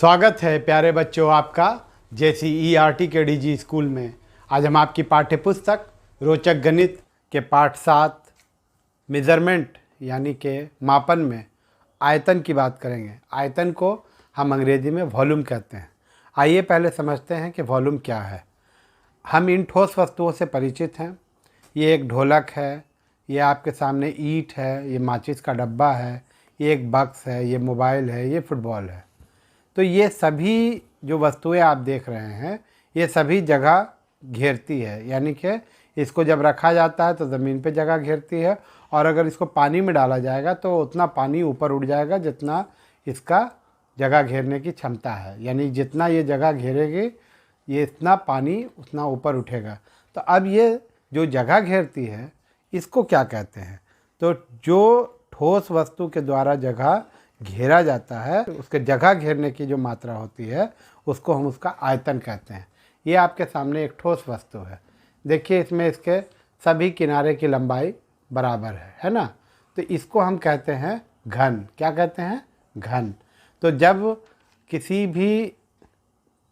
स्वागत है प्यारे बच्चों आपका JCERT के DG स्कूल में। आज हम आपकी पाठ्य पुस्तक रोचक गणित के पाठ 7 मेज़रमेंट यानी के मापन में आयतन की बात करेंगे। आयतन को हम अंग्रेजी में वॉल्यूम कहते हैं। आइए पहले समझते हैं कि वॉल्यूम क्या है। हम इन ठोस वस्तुओं से परिचित हैं। ये एक ढोलक है, ये आपके सामने ईंट है, ये माचिस का डब्बा है, ये एक बक्स है, ये मोबाइल है, ये फुटबॉल है। तो ये सभी जो वस्तुएं आप देख रहे हैं ये सभी जगह घेरती है, यानी कि इसको जब रखा जाता है तो ज़मीन पे जगह घेरती है, और अगर इसको पानी में डाला जाएगा तो उतना पानी ऊपर उठ जाएगा जितना इसका जगह घेरने की क्षमता है। यानी जितना ये जगह घेरेगी ये इतना पानी उतना ऊपर उठेगा। तो अब ये जो जगह घेरती है इसको क्या कहते हैं? तो जो ठोस वस्तु के द्वारा जगह घेरा जाता है उसके जगह घेरने की जो मात्रा होती है उसको हम उसका आयतन कहते हैं। ये आपके सामने एक ठोस वस्तु है। देखिए इसमें इसके सभी किनारे की लंबाई बराबर है ना। तो इसको हम कहते हैं घन। क्या कहते हैं? घन। तो जब किसी भी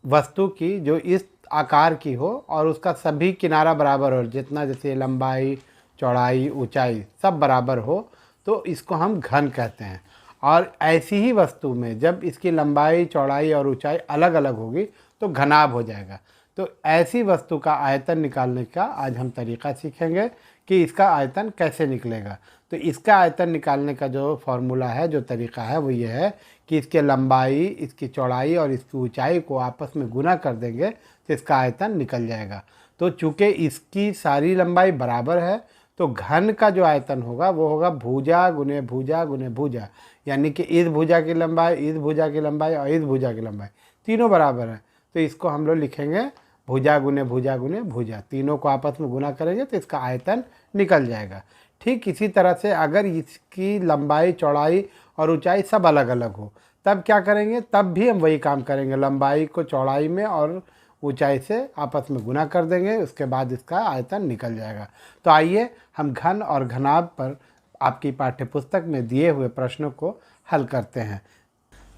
वस्तु की जो इस आकार की हो और उसका सभी किनारा बराबर हो, जितना जैसे लंबाई चौड़ाई ऊंचाई सब बराबर हो, तो इसको हम घन कहते हैं। और ऐसी ही वस्तु में जब इसकी लंबाई चौड़ाई और ऊंचाई अलग अलग होगी तो घनाभ हो जाएगा। तो ऐसी वस्तु का आयतन निकालने का आज हम तरीका सीखेंगे कि इसका आयतन कैसे निकलेगा। तो इसका आयतन निकालने का जो फॉर्मूला है, जो तरीका है, वो ये है कि इसके लंबाई, इसकी चौड़ाई और इसकी ऊंचाई को आपस में गुना कर देंगे तो इसका आयतन निकल जाएगा। तो चूँकि इसकी सारी लंबाई बराबर है तो घन का जो आयतन होगा वो होगा भुजा गुने भुजा गुने भुजा। यानी कि इस भुजा की लंबाई, इस भुजा की लंबाई और इस भुजा की लंबाई तीनों बराबर है। तो इसको हम लोग लिखेंगे भुजा गुने भुजा गुने भुजा। तीनों को आपस में गुना करेंगे तो इसका आयतन निकल जाएगा। ठीक इसी तरह से अगर इसकी लंबाई चौड़ाई और ऊंचाई सब अलग अलग हो तब क्या करेंगे? तब भी हम वही काम करेंगे, लंबाई को चौड़ाई में और ऊंचाई से आपस में गुना कर देंगे, उसके बाद इसका आयतन निकल जाएगा। तो आइए हम घन और घनाभ पर आपकी पाठ्य पुस्तक में दिए हुए प्रश्नों को हल करते हैं।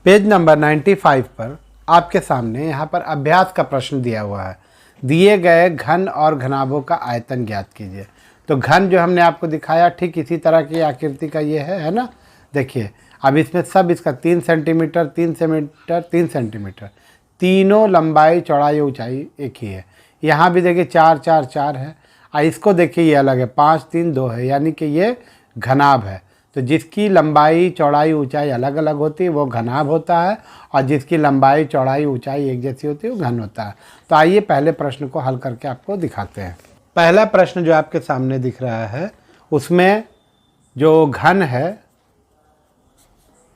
पेज नंबर 95 पर आपके सामने यहाँ पर अभ्यास का प्रश्न दिया हुआ है। दिए गए घन और घनाभों का आयतन ज्ञात कीजिए। तो घन जो हमने आपको दिखाया ठीक इसी तरह की आकृति का ये है ना। देखिए अब इसमें सब इसका 3 सेंटीमीटर 3 सेंटीमीटर 3 सेंटीमीटर तीनों लंबाई चौड़ाई ऊंचाई एक ही है। यहाँ भी देखिए 4 4 4 है। इसको देखिए ये अलग है, 5 3 2 है, यानी कि ये घनाभ है। तो जिसकी लंबाई चौड़ाई ऊंचाई अलग अलग होती है वो घनाभ होता है, और जिसकी लंबाई चौड़ाई ऊंचाई एक जैसी होती है वो घन होता है। तो आइए पहले प्रश्न को हल करके आपको दिखाते हैं। पहला प्रश्न जो आपके सामने दिख रहा है उसमें जो घन है,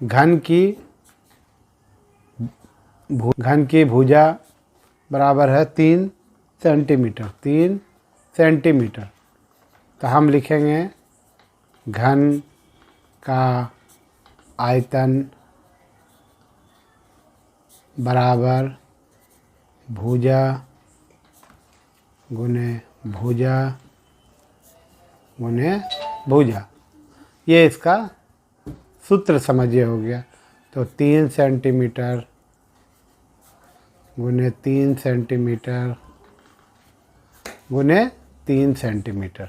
घन की भुजा बराबर है 3 सेंटीमीटर 3 सेंटीमीटर। तो हम लिखेंगे घन का आयतन बराबर भुजा गुने भुजा गुने भुजा। ये इसका सूत्र समझिए हो गया। तो 3 सेंटीमीटर गुने 3 सेंटीमीटर गुने 3 सेंटीमीटर।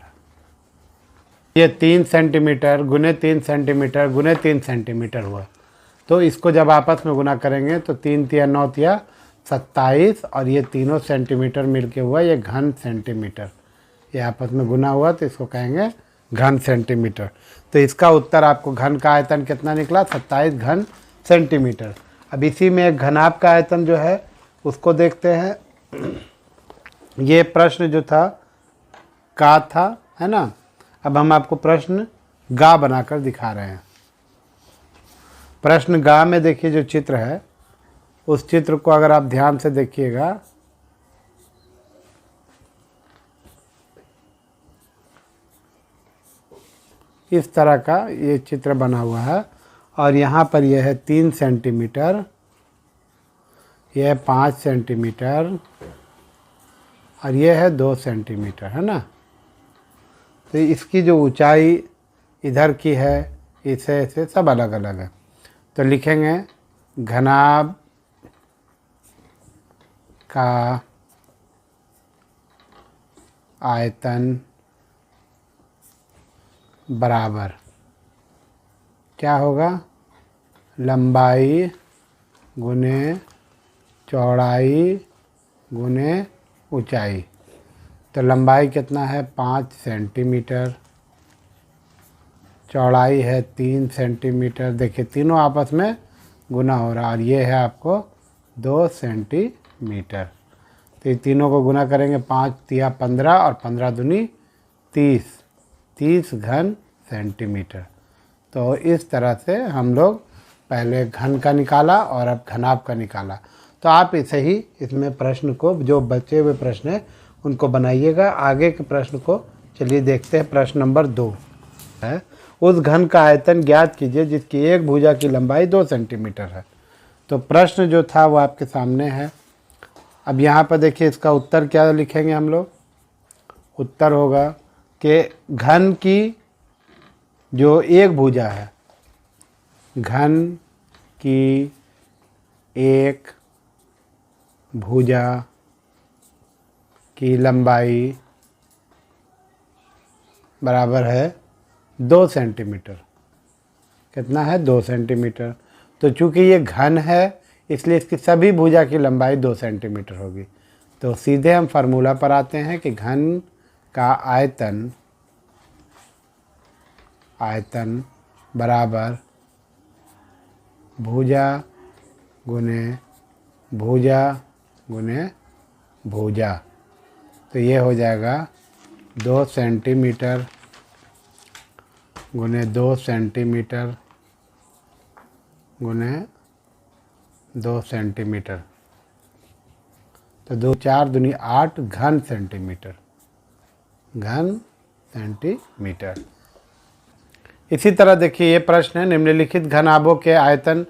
ये 3 सेंटीमीटर गुने 3 सेंटीमीटर गुने 3 सेंटीमीटर हुआ। तो इसको जब आपस में गुना करेंगे तो 3 तिया 9 तिया 27, और ये तीनों सेंटीमीटर मिलके हुआ ये घन सेंटीमीटर। ये आपस में गुना हुआ तो इसको कहेंगे घन सेंटीमीटर। तो इसका उत्तर आपको घन का आयतन कितना निकला? 27 घन सेंटीमीटर। अब इसी में एक घनाभ का आयतन जो है उसको देखते हैं। ये प्रश्न जो था का था, है ना। अब हम आपको प्रश्न गा बनाकर दिखा रहे हैं। प्रश्न गा में देखिए जो चित्र है उस चित्र को अगर आप ध्यान से देखिएगा इस तरह का ये चित्र बना हुआ है, और यहाँ पर यह है 3 सेंटीमीटर, यह है 5 सेंटीमीटर और यह है 2 सेंटीमीटर, है ना। तो इसकी जो ऊंचाई इधर की है इससे सब अलग अलग है। तो लिखेंगे घनाभ का आयतन बराबर क्या होगा, लंबाई गुने चौड़ाई गुने ऊंचाई। तो लंबाई कितना है 5 सेंटीमीटर, चौड़ाई है 3 सेंटीमीटर। देखिए तीनों आपस में गुना हो रहा है और ये है आपको 2 सेंटीमीटर। तो ये तीनों को गुना करेंगे, 5 तिया 15 और 15 दूनी 30 घन सेंटीमीटर। तो इस तरह से हम लोग पहले घन का निकाला और अब घनाभ का निकाला। तो आप इसे ही इसमें प्रश्न को, जो बचे हुए प्रश्न हैं उनको बनाइएगा। आगे के प्रश्न को चलिए देखते हैं। प्रश्न नंबर 2 है, उस घन का आयतन ज्ञात कीजिए जिसकी एक भुजा की लंबाई 2 सेंटीमीटर है। तो प्रश्न जो था वो आपके सामने है। अब यहाँ पर देखिए इसका उत्तर क्या लिखेंगे हम लोग। उत्तर होगा कि घन की जो एक भुजा है, घन की एक भुजा की लंबाई बराबर है 2 सेंटीमीटर। कितना है 2 सेंटीमीटर। तो चूंकि ये घन है इसलिए इसकी सभी भुजा की लंबाई 2 सेंटीमीटर होगी। तो सीधे हम फार्मूला पर आते हैं कि घन का आयतन बराबर भुजा गुने भुजा गुने भुजा। तो ये हो जाएगा 2 सेंटीमीटर गुने 2 सेंटीमीटर गुने 2 सेंटीमीटर। तो 2 4 दूनी 8 घन सेंटीमीटर। इसी तरह देखिए ये प्रश्न है, निम्नलिखित घनाभों के आयतन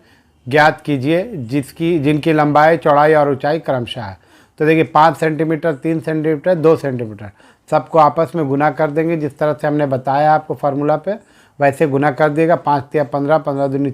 ज्ञात कीजिए जिनकी लंबाई चौड़ाई और ऊंचाई क्रमशः है। तो देखिए 5 सेंटीमीटर, 3 सेंटीमीटर, 2 सेंटीमीटर, सबको आपस में गुना कर देंगे। जिस तरह से हमने बताया आपको फार्मूला पे वैसे गुना कर दिएगा। 5 तिया 15, 15 दूनी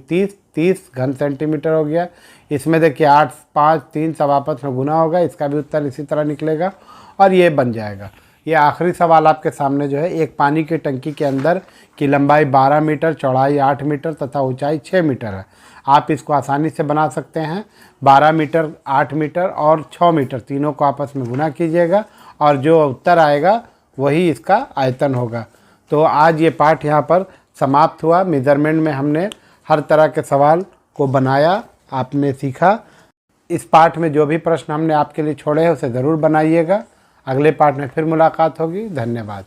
30 घन सेंटीमीटर हो गया। इसमें देखिए 8 5 3 सब आपस में गुना होगा, इसका भी उत्तर इसी तरह निकलेगा और ये बन जाएगा। ये आखिरी सवाल आपके सामने जो है, एक पानी की टंकी के अंदर की लंबाई 12 मीटर, चौड़ाई 8 मीटर तथा ऊंचाई 6 मीटर है। आप इसको आसानी से बना सकते हैं। 12 मीटर, 8 मीटर और 6 मीटर तीनों को आपस में गुना कीजिएगा और जो उत्तर आएगा वही इसका आयतन होगा। तो आज ये पाठ यहाँ पर समाप्त हुआ। मेजरमेंट में हमने हर तरह के सवाल को बनाया, आपने सीखा। इस पाठ में जो भी प्रश्न हमने आपके लिए छोड़े हैं उसे ज़रूर बनाइएगा। अगले पाठ में फिर मुलाकात होगी। धन्यवाद।